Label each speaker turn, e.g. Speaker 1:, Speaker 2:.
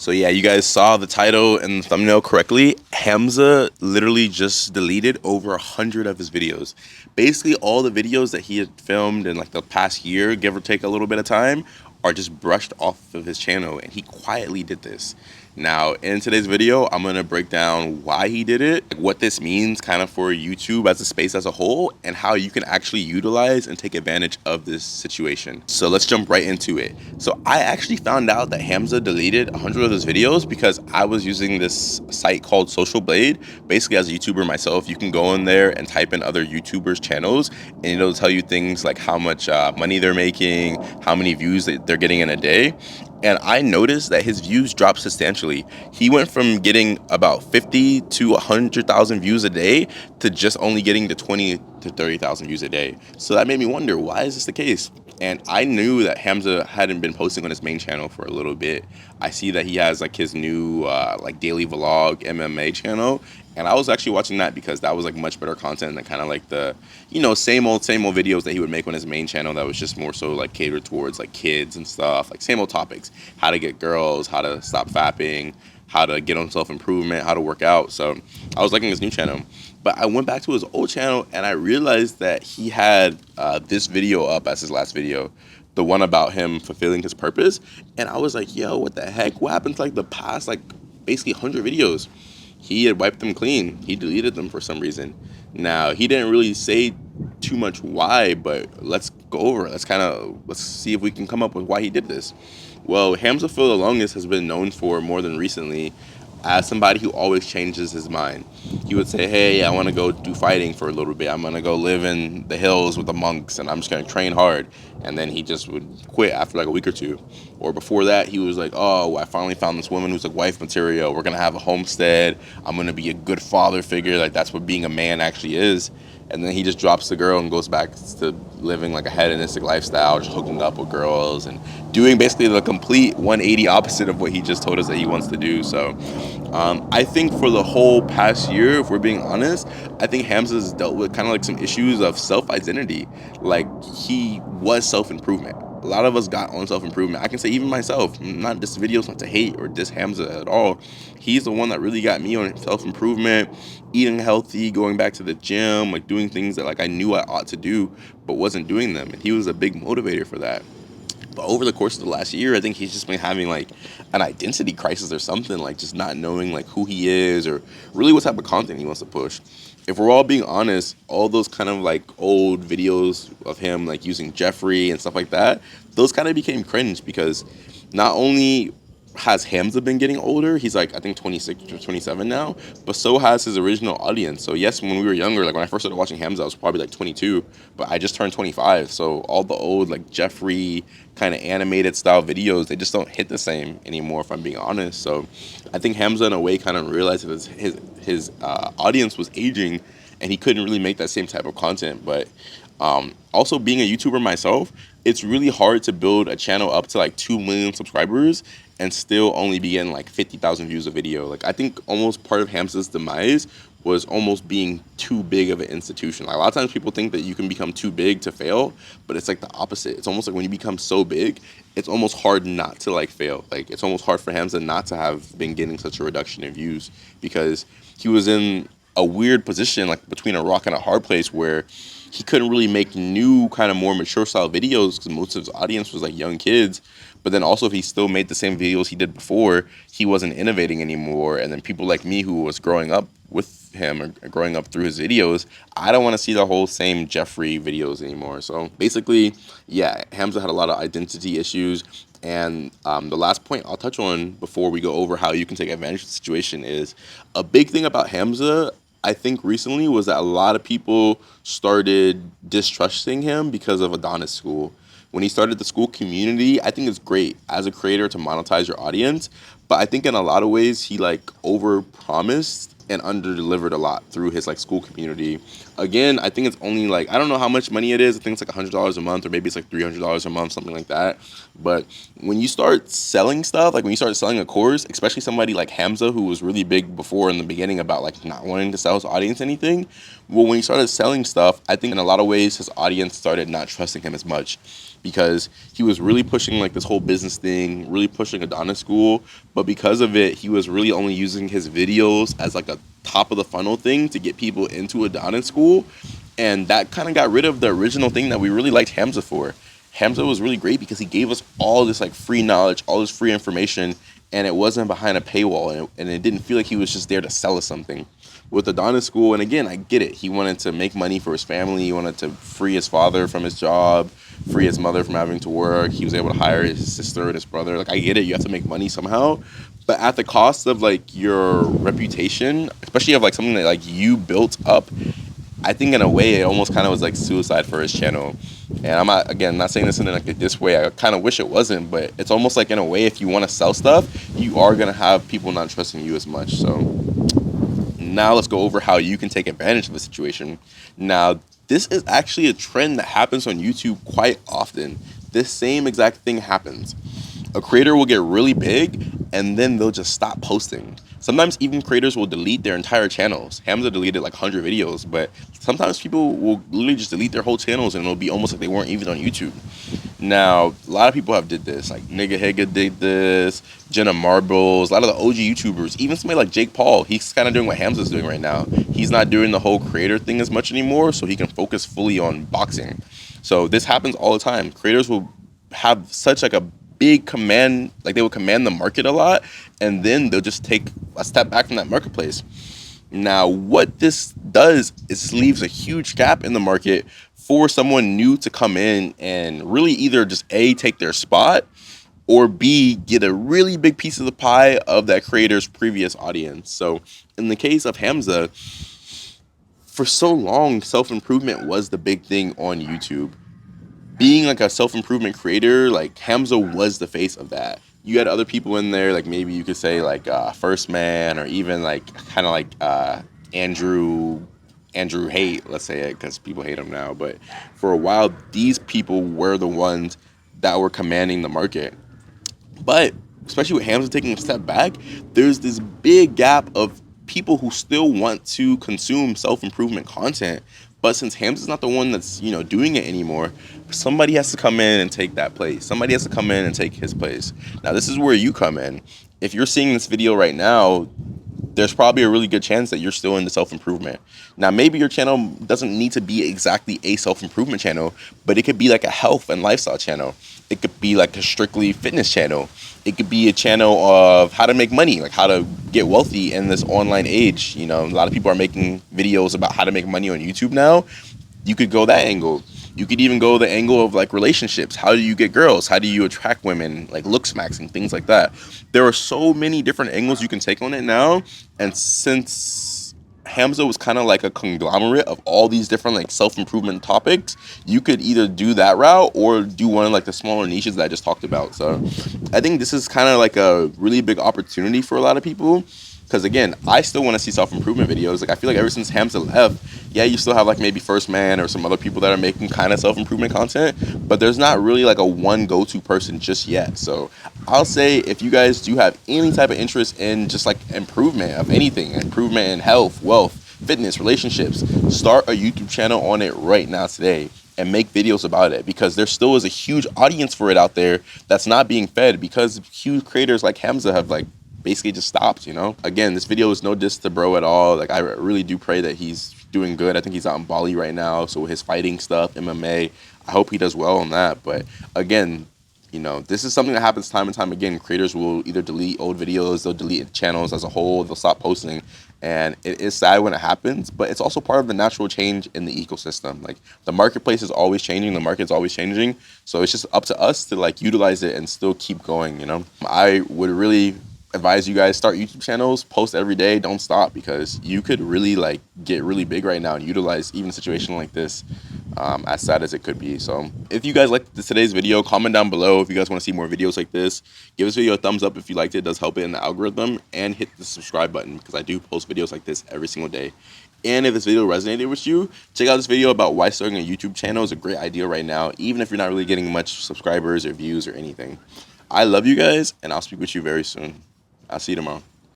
Speaker 1: So yeah, you guys saw the title and the thumbnail correctly. Hamza literally just deleted over 100 of his videos. Basically, all the videos that he had filmed in like the past year, give or take a little bit of time, are just brushed off of his channel, and he quietly did this. Now, in today's video, I'm gonna break down why he did it, like what this means kind of for YouTube as a space as a whole, and how you can actually utilize and take advantage of this situation. So let's jump right into it. So I actually found out that Hamza deleted 100 of his videos because I was using this site called Social Blade. Basically, as a YouTuber myself, you can go in there and type in other YouTubers' channels, and it'll tell you things like how much money they're making, how many views they're getting in a day. And I noticed that his views dropped substantially. He went from getting about 50 to 100,000 views a day to just only getting to 20 to 30,000 views a day. So that made me wonder, why is this the case? And I knew that Hamza hadn't been posting on his main channel for a little bit. I see that he has like his new like daily vlog MMA channel, and I was actually watching that because that was like much better content than kind of like the, same old videos that he would make on his main channel that was just more so like catered towards like kids and stuff, like same old topics: how to get girls, how to stop fapping, how to get on self-improvement, how to work out. So I was liking his new channel, but I went back to his old channel and I realized that he had this video up as his last video, the one about him fulfilling his purpose. And I was like, yo, what the heck? What happened to like the past, like basically 100 videos? He had wiped them clean. He deleted them for some reason. Now, he didn't really say too much why, but let's go over it. Let's see if we can come up with why he did this. Well, Hamza for the longest has been known for, more than recently, as somebody who always changes his mind. He would say, hey, I want to go do fighting for a little bit. I'm going to go live in the hills with the monks, and I'm just going to train hard. And then he just would quit after like a week or two. Or before that, he was like, oh, I finally found this woman who's like wife material. We're going to have a homestead. I'm going to be a good father figure. Like, that's what being a man actually is. And then he just drops the girl and goes back to living like a hedonistic lifestyle, just hooking up with girls and doing basically the complete 180 opposite of what he just told us that he wants to do. So I think for the whole past year, if we're being honest, I think Hamza's dealt with kind of like some issues of self-identity. Like, he was self-improvement. A lot of us got on self-improvement. I can say even myself, not this video's not to hate or diss Hamza at all. He's the one that really got me on self-improvement, eating healthy, going back to the gym, like doing things that like I knew I ought to do, but wasn't doing them. And he was a big motivator for that. But over the course of the last year, I think he's just been having like an identity crisis or something, like just not knowing like who he is or really what type of content he wants to push. If we're all being honest, all those kind of like old videos of him like using Jeffrey and stuff like that, those kind of became cringe because not only has Hamza been getting older, he's like I think 26 or 27 now, but so has his original audience. So yes, when we were younger, like when I first started watching Hamza, I was probably like 22, but I just turned 25. So all the old like Jeffrey kind of animated style videos, they just don't hit the same anymore, if I'm being honest. So I think Hamza in a way kind of realized that his audience was aging and he couldn't really make that same type of content. But also being a YouTuber myself, it's really hard to build a channel up to like 2 million subscribers and still only be getting like 50,000 views a video. Like, I think almost part of Hamza's demise was almost being too big of an institution. Like, a lot of times people think that you can become too big to fail, but it's like the opposite. It's almost like when you become so big, it's almost hard not to like fail. Like, it's almost hard for Hamza not to have been getting such a reduction in views because he was in a weird position, like between a rock and a hard place, where he couldn't really make new kind of more mature style videos because most of his audience was like young kids. But then also, if he still made the same videos he did before, he wasn't innovating anymore. And then people like me who was growing up with him or growing up through his videos, I don't want to see the whole same Jeffrey videos anymore. So basically, yeah, Hamza had a lot of identity issues. And the last point I'll touch on before we go over how you can take advantage of the situation is a big thing about Hamza, I think recently, was that a lot of people started distrusting him because of Adonis School. When he started the school community, I think it's great as a creator to monetize your audience, but I think in a lot of ways he like over-promised and under-delivered a lot through his like school community. Again, I think it's only like, I don't know how much money it is. I think it's like $100 a month, or maybe it's like $300 a month, something like that. But when you start selling stuff, like when you start selling a course, especially somebody like Hamza, who was really big before in the beginning about like not wanting to sell his audience anything, well, when he started selling stuff, I think in a lot of ways his audience started not trusting him as much because he was really pushing like this whole business thing, really pushing Adonis School, but because of it, he was really only using his videos as like a top of the funnel thing to get people into Adonis School, and that kind of got rid of the original thing that we really liked Hamza for. Hamza was really great because he gave us all this like free knowledge, all this free information, and it wasn't behind a paywall, and it didn't feel like he was just there to sell us something. With Adonis School, and again, I get it. He wanted to make money for his family. He wanted to free his father from his job, free his mother from having to work. He was able to hire his sister and his brother. Like, I get it. You have to make money somehow, but at the cost of like your reputation, especially of like something that like you built up. I think in a way it almost kind of was like suicide for his channel. And I'm not, again, not saying this in like this way. I kind of wish it wasn't, but it's almost like in a way, if you want to sell stuff, you are gonna have people not trusting you as much. So now let's go over how you can take advantage of the situation. Now, this is actually a trend that happens on YouTube quite often. This same exact thing happens. A creator will get really big and then they'll just stop posting. Sometimes even creators will delete their entire channels. Hamza deleted like 100 videos, but sometimes people will literally just delete their whole channels and it'll be almost like they weren't even on YouTube. Now, a lot of people have did this. Like Nigga Hega did this, Jenna Marbles, a lot of the OG YouTubers, even somebody like Jake Paul. He's kind of doing what Hamza's doing right now. He's not doing the whole creator thing as much anymore, so he can focus fully on boxing. So this happens all the time. Creators will have such like a big command, like they will command the market a lot, and then they'll just take a step back from that marketplace. Now, what this does is leaves a huge gap in the market for someone new to come in and really either just A, take their spot, or B, get a really big piece of the pie of that creator's previous audience. So in the case of Hamza, for so long, self-improvement was the big thing on YouTube. Being like a self-improvement creator, like Hamza was the face of that. You had other people in there, like maybe you could say like First Man, or even like kind of like Andrew Hate, let's say it, because people hate him now. But for a while, these people were the ones that were commanding the market. But especially with Hamza taking a step back, there's this big gap of people who still want to consume self-improvement content. But since Hamza's not the one that's, doing it anymore, somebody has to come in and take that place. Somebody has to come in and take his place. Now, this is where you come in. If you're seeing this video right now, there's probably a really good chance that you're still into self-improvement. Now, maybe your channel doesn't need to be exactly a self-improvement channel, but it could be like a health and lifestyle channel. It could be like a strictly fitness channel. It could be a channel of how to make money, like how to get wealthy in this online age. A lot of people are making videos about how to make money on YouTube now. You could go that angle. You could even go the angle of like relationships. How do you get girls? How do you attract women? Like looks maxing, things like that. There are so many different angles you can take on it now. And since Hamza was kind of like a conglomerate of all these different like self-improvement topics, you could either do that route or do one of like the smaller niches that I just talked about. So I think this is kind of like a really big opportunity for a lot of people. Because again, I still want to see self-improvement videos. Like I feel like ever since Hamza left, yeah, you still have like maybe First Man or some other people that are making kind of self-improvement content, but there's not really like a one go-to person just yet. So I'll say if you guys do have any type of interest in just like improvement of anything, improvement in health, wealth, fitness, relationships, start a YouTube channel on it right now today and make videos about it, because there still is a huge audience for it out there that's not being fed, because huge creators like Hamza have like basically just stopped. Again, this video is no diss to bro at all. Like I really do pray that he's doing good. I think he's out in Bali right now, so his fighting stuff, MMA, I hope he does well on that. But again, this is something that happens time and time again. Creators will either delete old videos, they'll delete channels as a whole, they'll stop posting, and it is sad when it happens, but it's also part of the natural change in the ecosystem. Like the marketplace is always changing, the market's always changing, so it's just up to us to like utilize it and still keep going. I would really advise you guys start YouTube channels, post every day, don't stop, because you could really like get really big right now and utilize even a situation like this, as sad as it could be. So if you guys liked today's video, comment down below if you guys want to see more videos like this. Give this video a thumbs up if you liked it. It does help it in the algorithm, and hit the subscribe button because I do post videos like this every single day. And if this video resonated with you, check out this video about why starting a YouTube channel is a great idea right now, even if you're not really getting much subscribers or views or anything. I love you guys, and I'll speak with you very soon. I'll see you tomorrow.